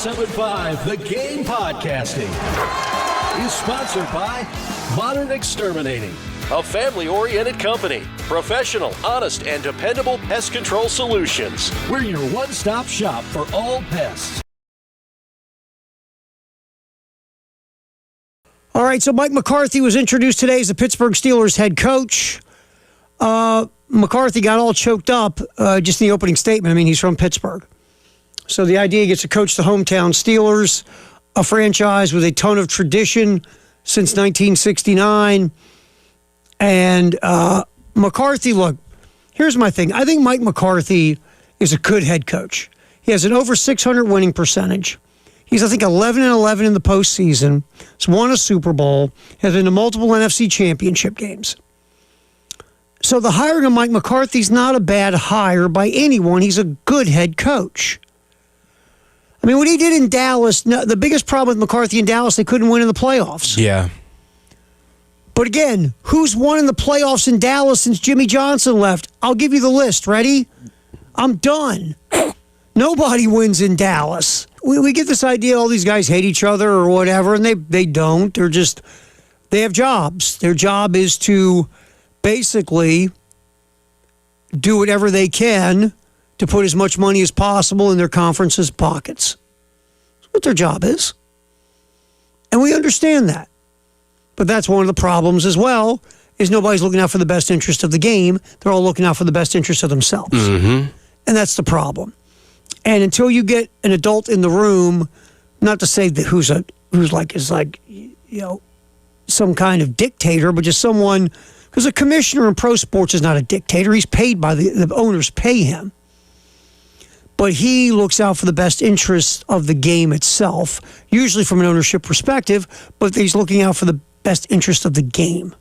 1075 The Game Podcasting is sponsored by Modern Exterminating, a family-oriented company. Professional, honest, and dependable pest control solutions. We're your one-stop shop for all pests. All right, so Mike McCarthy was introduced today as the Pittsburgh Steelers head coach. McCarthy got all choked up just in the opening statement. I mean, he's from Pittsburgh. So the idea he gets to coach the hometown Steelers, a franchise with a ton of tradition since 1969. And McCarthy, look, here's my thing. I think Mike McCarthy is a good head coach. He has an over 600 winning percentage. He's, I think, 11-11 in the postseason. He's won a Super Bowl. Has been to multiple NFC championship games. So the hiring of Mike McCarthy is not a bad hire by anyone. He's a good head coach. I mean, what he did in Dallas, the biggest problem with McCarthy in Dallas, they couldn't win in the playoffs. Yeah. But again, who's won in the playoffs in Dallas since Jimmy Johnson left? I'll give you the list. Ready? I'm done. Nobody wins in Dallas. We get this idea all these guys hate each other or whatever, and they don't. They have jobs. Their job is to basically do whatever they can to put as much money as possible in their conference's pockets. That's what their job is. And we understand that. But that's one of the problems as well, is nobody's looking out for the best interest of the game. They're all looking out for the best interest of themselves. Mm-hmm. And that's the problem. And until you get an adult in the room, not to say that who's some kind of dictator, but just someone, because a commissioner in pro sports is not a dictator. He's paid by the owners pay him. But he looks out for the best interests of the game itself, usually from an ownership perspective, but he's looking out for the best interest of the game.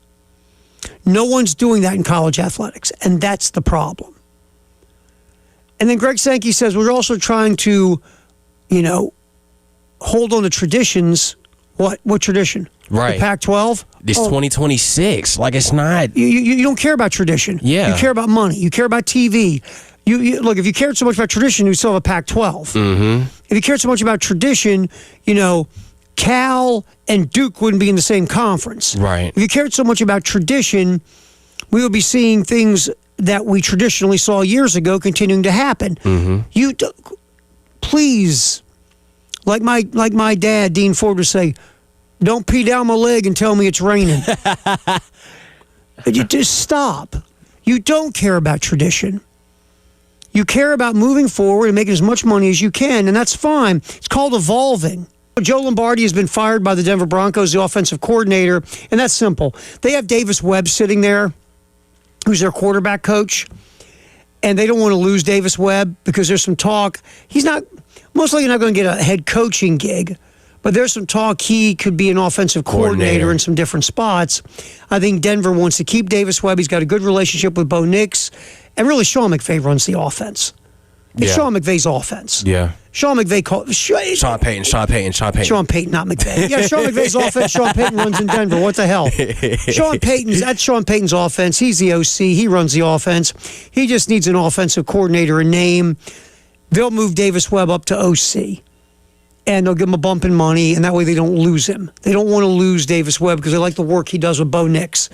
No one's doing that in college athletics, and that's the problem. And then Greg Sankey says we're also trying to, hold on to traditions. What tradition? Right. The Pac-12? It's 2026. Like, it's not. You don't care about tradition. Yeah. You care about money. You care about TV. Look, if you cared so much about tradition, you still have a Pac-12. Mm-hmm. If you cared so much about tradition, Cal and Duke wouldn't be in the same conference. Right. If you cared so much about tradition, we would be seeing things that we traditionally saw years ago continuing to happen. Mm-hmm. Please, like my dad, Dean Ford, would say, don't pee down my leg and tell me it's raining. You just stop. You don't care about tradition. You care about moving forward and making as much money as you can, and that's fine. It's called evolving. Joe Lombardi has been fired by the Denver Broncos, the offensive coordinator, and that's simple. They have Davis Webb sitting there, who's their quarterback coach, and they don't want to lose Davis Webb because there's some talk. He's most likely not going to get a head coaching gig, but there's some talk he could be an offensive coordinator in some different spots. I think Denver wants to keep Davis Webb. He's got a good relationship with Bo Nix. And really, Sean McVay runs the offense. It's Sean McVay's offense. Yeah. Sean McVay called Sean Payton, not McVay. Yeah, Sean McVay's offense. Sean Payton runs in Denver. What the hell? That's Sean Payton's offense. He's the OC. He runs the offense. He just needs an offensive coordinator, a name. They'll move Davis Webb up to OC. And they'll give him a bump in money, and that way they don't lose him. They don't want to lose Davis Webb because they like the work he does with Bo Nix.